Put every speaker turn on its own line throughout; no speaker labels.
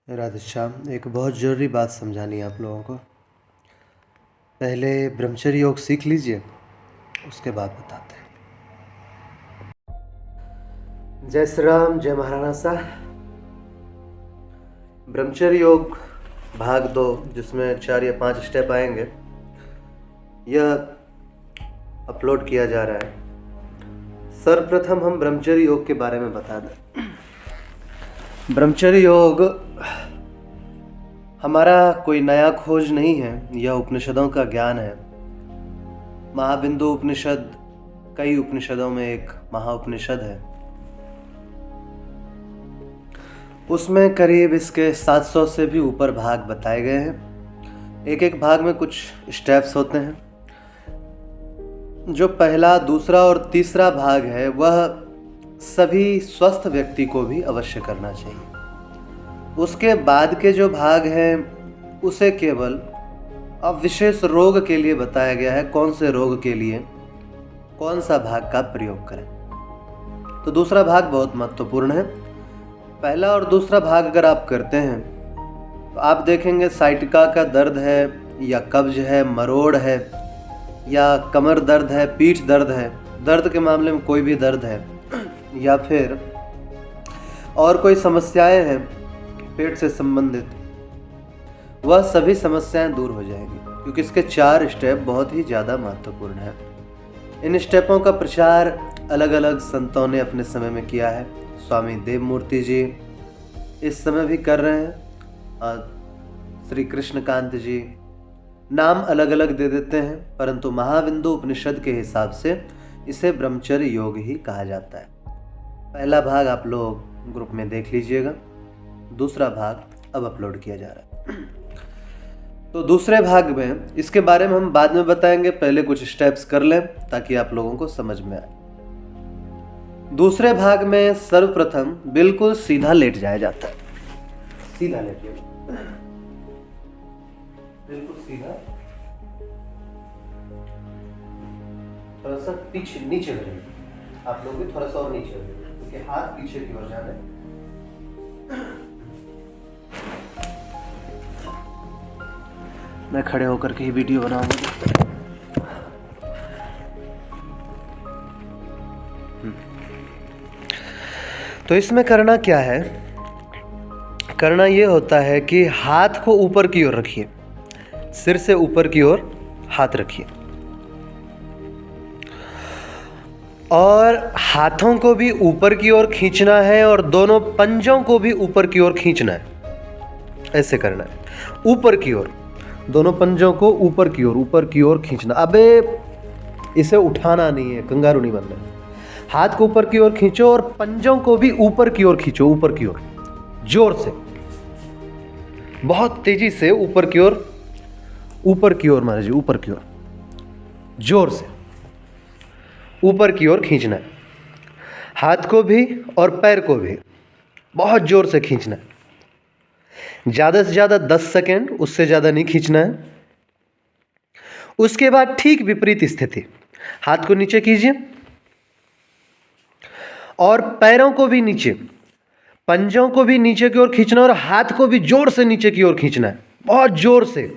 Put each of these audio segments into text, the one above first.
राधेश्याम, एक बहुत ज़रूरी बात समझानी है आप लोगों को। पहले ब्रह्मचर्य योग सीख लीजिए, उसके बाद बताते हैं। जय श्री राम, जय महाराणा साहब। ब्रह्मचर्य योग भाग 2, जिसमें 4 या 5 स्टेप आएंगे, यह अपलोड किया जा रहा है। सर्वप्रथम हम ब्रह्मचर्य योग के बारे में बता दें। ब्रह्मचर्य योग हमारा कोई नया खोज नहीं है, यह उपनिषदों का ज्ञान है। महाबिंदु उपनिषद कई उपनिषदों में एक महाउपनिषद है। उसमें करीब इसके 700 से भी ऊपर भाग बताए गए हैं। एक एक भाग में कुछ स्टेप्स होते हैं। जो पहला, दूसरा और तीसरा भाग है, वह सभी स्वस्थ व्यक्ति को भी अवश्य करना चाहिए। उसके बाद के जो भाग हैं, उसे केवल अब विशेष रोग के लिए बताया गया है, कौन से रोग के लिए कौन सा भाग का प्रयोग करें। तो दूसरा भाग बहुत महत्वपूर्ण है। पहला और दूसरा भाग अगर आप करते हैं तो आप देखेंगे साइटिका का दर्द है, या कब्ज है, मरोड़ है, या कमर दर्द है, पीठ दर्द है, दर्द के मामले में कोई भी दर्द है, या फिर और कोई समस्याएं हैं पेट से संबंधित, वह सभी समस्याएं दूर हो जाएंगी, क्योंकि इसके 4 स्टेप बहुत ही ज़्यादा महत्वपूर्ण हैं। इन स्टेपों का प्रचार अलग अलग संतों ने अपने समय में किया है। स्वामी देवमूर्ति जी इस समय भी कर रहे हैं, श्री कृष्णकांत जी, नाम अलग अलग दे देते हैं, परंतु महाबिंदु उपनिषद के हिसाब से इसे ब्रह्मचर्य योग ही कहा जाता है। पहला भाग आप लोग ग्रुप में देख लीजिएगा, दूसरा भाग अब अपलोड किया जा रहा है। तो दूसरे भाग में इसके बारे में हम बाद में बताएंगे, पहले कुछ स्टेप्स कर लें ताकि आप लोगों को समझ में आए। दूसरे भाग में सर्वप्रथम बिल्कुल सीधा लेट जाया जाता है। सीधा लेटिए, बिल्कुल सीधा, थोड़ा सा पीछे नीचे करेंगे। आप लोग भी थोड़ा सा और नीचे करेंगे, क्योंकि हाथ पीछे की ओर जाना है। मैं खड़े होकर के ही वीडियो बनाऊंगा। तो इसमें करना क्या है, करना ये होता है कि हाथ को ऊपर की ओर रखिए, सिर से ऊपर की ओर हाथ रखिए, और हाथों को भी ऊपर की ओर खींचना है और दोनों पंजों को भी ऊपर की ओर खींचना है। ऐसे करना है, ऊपर की ओर, दोनों पंजों को ऊपर की ओर खींचना। अबे इसे उठाना नहीं है, कंगारू नहीं बनना है। हाथ को ऊपर की ओर खींचो और पंजों को भी ऊपर की ओर खींचो, ऊपर की ओर, जोर से, बहुत तेजी से ऊपर की ओर महाराज जी, ऊपर की ओर, जोर से ऊपर की ओर खींचना है। हाथ को भी और पैर को भी बहुत जोर से खींचना है। ज़्यादा से ज़्यादा 10 सेकेंड, उससे ज़्यादा नहीं खींचना है। उसके बाद ठीक विपरीत स्थिति, हाथ को नीचे कीजिए और पैरों को भी नीचे, पंजों को भी नीचे की ओर खींचना और हाथ को भी जोर से नीचे की ओर खींचना है, बहुत जोर से।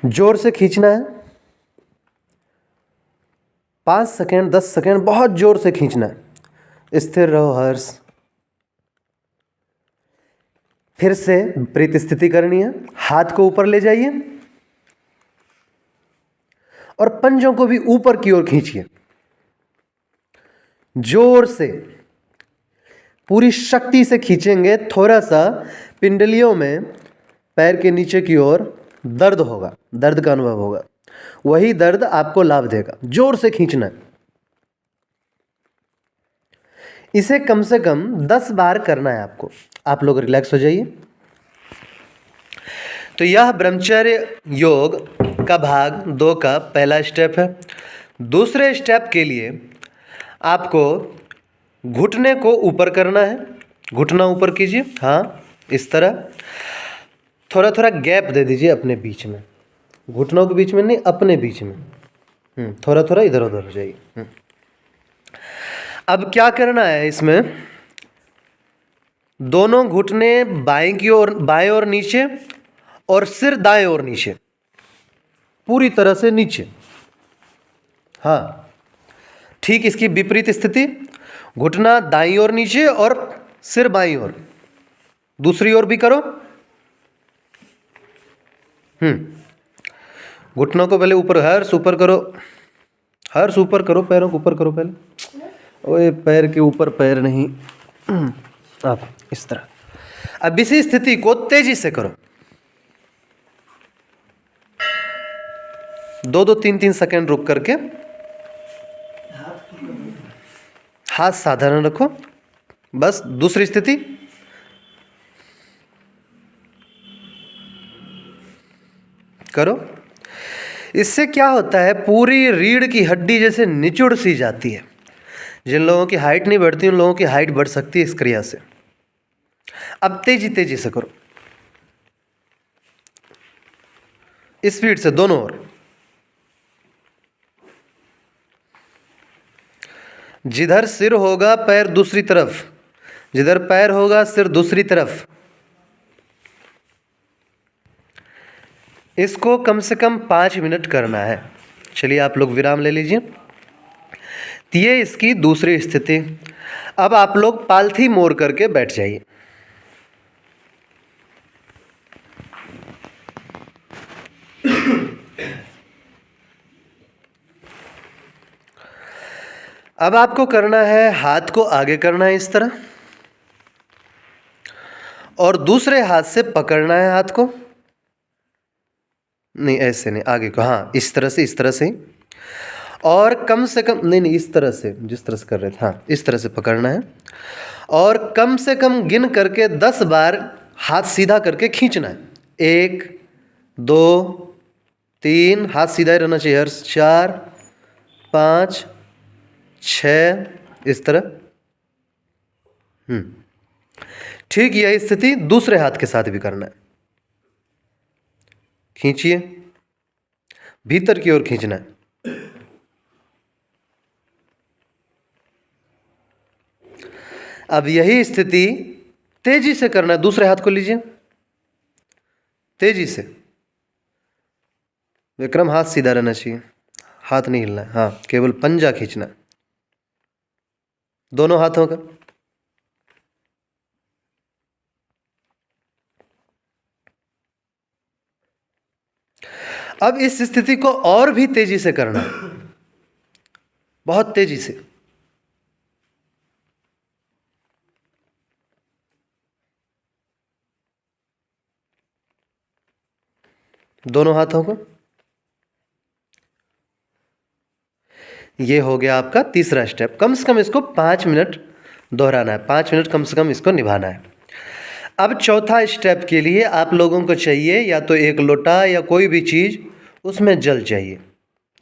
जोर से खींचना है, 5 सेकेंड, 10 सेकेंड बहुत जोर से खींचना है। स्थिर रहो हर्ष। फिर से विपरीत स्थिति करनी है। हाथ को ऊपर ले जाइए और पंजों को भी ऊपर की ओर खींचिए, जोर से, पूरी शक्ति से खींचेंगे। थोड़ा सा पिंडलियों में, पैर के नीचे की ओर दर्द होगा, दर्द का अनुभव होगा, वही दर्द आपको लाभ देगा। जोर से खींचना है। इसे कम से कम 10 बार करना है आपको। आप लोग रिलैक्स हो जाइए। तो यह ब्रह्मचर्य योग का भाग 2 का पहला स्टेप है। दूसरे स्टेप के लिए आपको घुटने को ऊपर करना है। घुटना ऊपर कीजिए, हाँ, इस तरह। थोड़ा थोड़ा गैप दे दीजिए अपने बीच में, घुटनों के बीच में नहीं, अपने बीच में। थोड़ा थोड़ा इधर उधर हो जाइए। अब क्या करना है इसमें, दोनों घुटने बाएं की ओर, बाएं और नीचे, और सिर दाएं और नीचे, पूरी तरह से नीचे। हाँ, ठीक इसकी विपरीत स्थिति, घुटना दाईं ओर नीचे और सिर बाईं ओर। दूसरी ओर भी करो। घुटनों को पहले ऊपर, हर्ष ऊपर करो, हर्ष ऊपर करो, पैरों को ऊपर करो पहले। ओए पैर के ऊपर पैर नहीं। अब इस तरह। अब इसी स्थिति को तेजी से करो, 2-2, 3-3 सेकंड रुक करके। हाथ साधारण रखो। बस दूसरी स्थिति। करो। इससे क्या होता है, पूरी रीढ़ की हड्डी जैसे निचुड़ सी जाती है। जिन लोगों की हाइट नहीं बढ़ती उन लोगों की हाइट बढ़ सकती है इस क्रिया से। अब तेजी तेजी से करो, स्पीड से दोनों ओर। जिधर सिर होगा पैर दूसरी तरफ, जिधर पैर होगा सिर दूसरी तरफ। इसको कम से कम 5 मिनट करना है। चलिए आप लोग विराम ले लीजिए। ये इसकी दूसरी स्थिति। अब आप लोग पालथी मोड़ करके बैठ जाइए। अब आपको करना है, हाथ को आगे करना है इस तरह, और दूसरे हाथ से पकड़ना है हाथ को। नहीं ऐसे नहीं, आगे को, हाँ इस तरह से, इस तरह से। और कम से कम, नहीं इस तरह से, जिस तरह से कर रहे थे, हाँ इस तरह से पकड़ना है। और कम से कम गिन करके 10 बार हाथ सीधा करके खींचना है। 1, 2, 3, हाथ सीधा ही रहना चाहिए हर्ष। 4, 5, 6, इस तरह। ठीक, यही स्थिति दूसरे हाथ के साथ भी करना है। खींचिए, भीतर की ओर खींचना है। अब यही स्थिति तेजी से करना है। दूसरे हाथ को लीजिए, तेजी से। विक्रम हाथ सीधा रहना चाहिए, हाथ नहीं हिलना है। हाँ, केवल पंजा खींचना है दोनों हाथों का। अब इस स्थिति को और भी तेजी से करना है, बहुत तेजी से। दोनों हाथों को। ये हो गया आपका तीसरा स्टेप। कम से कम इसको 5 मिनट दोहराना है, 5 मिनट कम से कम इसको निभाना है। अब चौथा स्टेप के लिए आप लोगों को चाहिए या तो एक लोटा या कोई भी चीज़, उसमें जल चाहिए,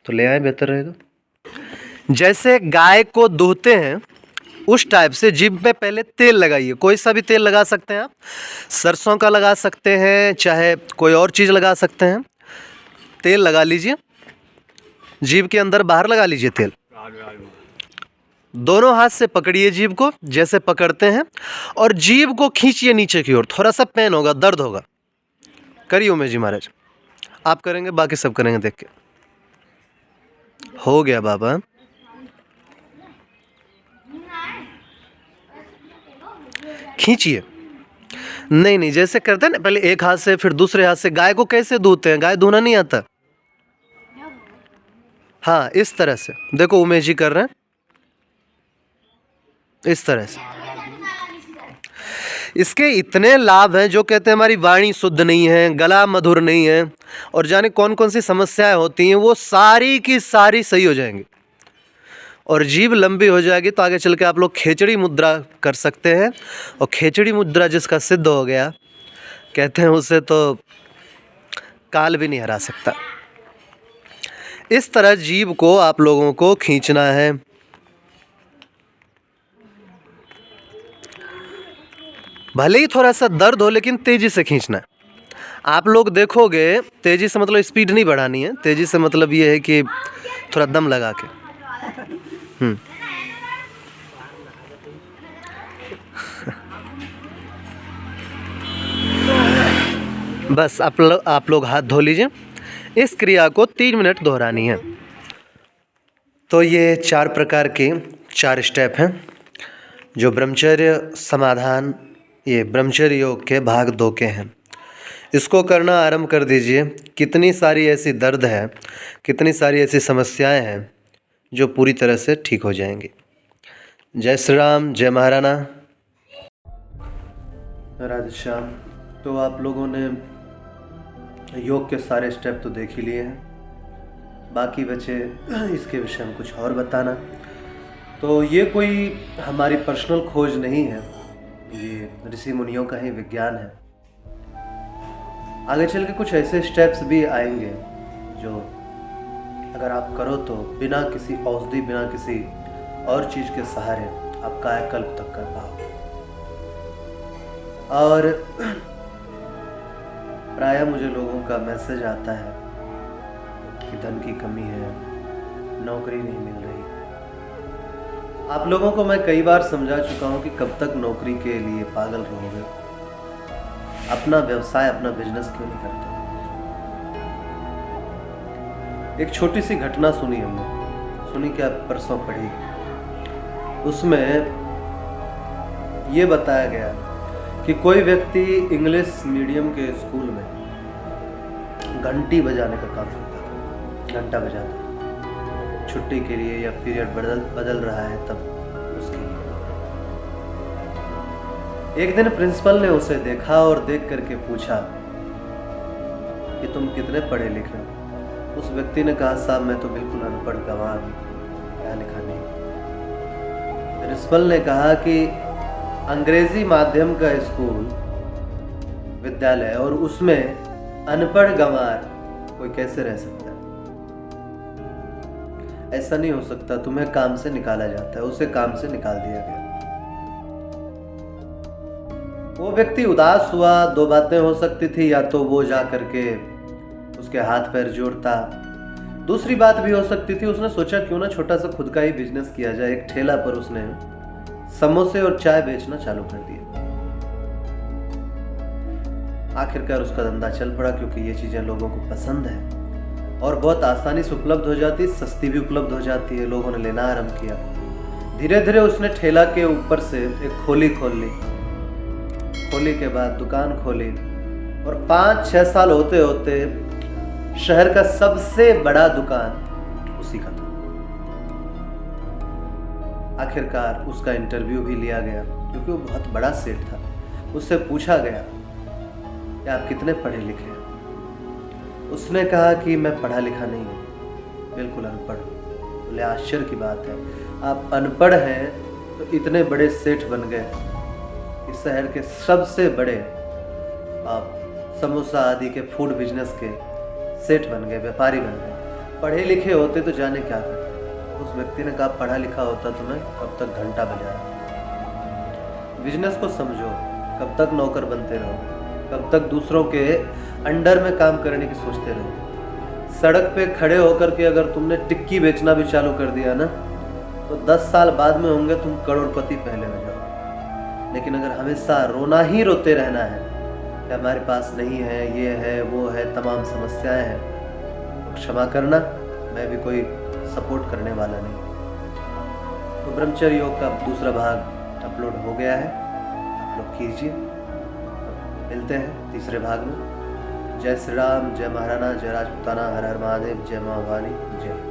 तो ले आए, बेहतर रहेगा। जैसे गाय को दूहते हैं उस टाइप से जीभ में पहले तेल लगाइए। कोई सा भी तेल लगा सकते हैं आप, सरसों का लगा सकते हैं, चाहे कोई और चीज़ लगा सकते हैं। तेल लगा लीजिए, जीभ के अंदर बाहर लगा लीजिए तेल। दोनों हाथ से पकड़िए जीभ को जैसे पकड़ते हैं, और जीभ को खींचिए नीचे की ओर। थोड़ा सा पेन होगा, दर्द होगा। करिए उमेश जी महाराज, आप करेंगे, बाकी सब करेंगे देख के। हो गया बाबा। खींचिए। नहीं जैसे करते हैं ना, पहले एक हाथ से फिर दूसरे हाथ से। गाय को कैसे दूहते हैं, गाय दूहना नहीं आता। हाँ इस तरह से, देखो उमेश जी कर रहे हैं इस तरह से। इसके इतने लाभ हैं, जो कहते हैं हमारी वाणी शुद्ध नहीं है, गला मधुर नहीं है, और जाने कौन कौन सी समस्याएं होती हैं, वो सारी की सारी सही हो जाएंगी। और जीभ लंबी हो जाएगी तो आगे चल के आप लोग खेचड़ी मुद्रा कर सकते हैं। और खेचड़ी मुद्रा जिसका सिद्ध हो गया, कहते हैं उसे तो काल भी नहीं हरा सकता। इस तरह जीभ को आप लोगों को खींचना है। भले ही थोड़ा सा दर्द हो, लेकिन तेजी से खींचना है। आप लोग देखोगे, तेजी से मतलब स्पीड नहीं बढ़ानी है, तेजी से मतलब ये है कि थोड़ा दम लगा के। बस आप लोग हाथ धो लीजिए। इस क्रिया को 3 मिनट दोहरानी है। तो ये 4 प्रकार के 4 स्टेप हैं जो ब्रह्मचर्य समाधान, ये ब्रह्मचर्य योग के भाग 2 के हैं। इसको करना आरंभ कर दीजिए। कितनी सारी ऐसी दर्द है, कितनी सारी ऐसी समस्याएं हैं जो पूरी तरह से ठीक हो जाएंगी। जय श्री राम, जय महाराणा, राधे श्याम। तो आप लोगों ने योग के सारे स्टेप तो देख ही लिए हैं, बाकी बचे इसके विषय में कुछ और बताना। तो ये कोई हमारी पर्सनल खोज नहीं है, ये ऋषि मुनियों का ही विज्ञान है। आगे चल के कुछ ऐसे स्टेप्स भी आएंगे जो अगर आप करो तो बिना किसी औषधि, बिना किसी और चीज़ के सहारे आप कायाकल्प तक कर पाओगे। और प्रायः मुझे लोगों का मैसेज आता है कि धन की कमी है, नौकरी नहीं मिल रही। आप लोगों को मैं कई बार समझा चुका हूँ कि कब तक नौकरी के लिए पागल रहोगे, अपना व्यवसाय, अपना बिजनेस क्यों नहीं करते। एक छोटी सी घटना सुनी क्या, परसों पढ़ी। उसमें ये बताया गया कि कोई व्यक्ति इंग्लिश मीडियम के स्कूल में घंटी बजाने का काम करता था, घंटा बजाता था छुट्टी के लिए या पीरियड बदल रहा है तब उसके लिए। एक दिन प्रिंसिपल ने उसे देखा और देख करके पूछा कि तुम कितने पढ़े लिखे हो। उस व्यक्ति ने कहा, साहब मैं तो बिल्कुल अनपढ़ गंवार हूँ, पढ़ा लिखा नहीं। प्रिंसिपल ने कहा कि अंग्रेजी माध्यम का स्कूल, विद्यालय, और उसमें अनपढ़ गंवार कोई कैसे रह सकता है? ऐसा नहीं हो सकता, तुम्हें काम से निकाला जाता है। उसे काम से निकाल दिया गया। वो व्यक्ति उदास हुआ। 2 बातें हो सकती थी, या तो वो जा करके उसके हाथ पैर जोड़ता, दूसरी बात भी हो सकती थी, उसने सोचा क्यों ना छोटा सा खुद का ही बिजनेस किया जाए। एक ठेला पर उसने समोसे और चाय बेचना चालू कर दिया। आखिरकार उसका धंधा चल पड़ा, क्योंकि ये चीजें लोगों को पसंद है और बहुत आसानी से उपलब्ध हो जाती है, सस्ती भी उपलब्ध हो जाती है। लोगों ने लेना आरंभ किया। धीरे धीरे उसने ठेला के ऊपर से एक खोली खोल ली। खोली के बाद दुकान खोली और 5-6 साल होते होते शहर का सबसे बड़ा दुकान उसी का था। आखिरकार उसका इंटरव्यू भी लिया गया, क्योंकि वो बहुत बड़ा सेठ था। उससे पूछा गया कि आप कितने पढ़े लिखे हैं। उसने कहा कि मैं पढ़ा लिखा नहीं हूँ, बिल्कुल अनपढ़ हूँ। बोले आश्चर्य की बात है, आप अनपढ़ हैं तो इतने बड़े सेठ बन गए, इस शहर के सबसे बड़े आप समोसा आदि के फूड बिजनेस के सेठ बन गए, व्यापारी बन गए। पढ़े लिखे होते तो जाने क्या करते। उस व्यक्ति ने कहा, पढ़ा लिखा होता तो मैं कब तक घंटा बजाया। बिजनेस को समझो, कब तक नौकर बनते रहोगे, कब तक दूसरों के अंडर में काम करने की सोचते रहोगे। सड़क पे खड़े होकर के अगर तुमने टिक्की बेचना भी चालू कर दिया ना, तो 10 साल बाद में होंगे तुम करोड़पति पहले हो जाओगे। लेकिन अगर हमेशा रोना ही रोते रहना है कि हमारे पास नहीं है, ये है, वो है, तमाम समस्याएं हैं, तो क्षमा करना, मैं भी कोई सपोर्ट करने वाला नहीं। तो ब्रह्मचर्य योग का दूसरा भाग अपलोड हो गया है, आप लोग कीजिए। तो मिलते हैं तीसरे भाग में। जय श्री राम, जय महाराणा, जय राजपूताना, हर हर महादेव, जय माँ भवानी, जय।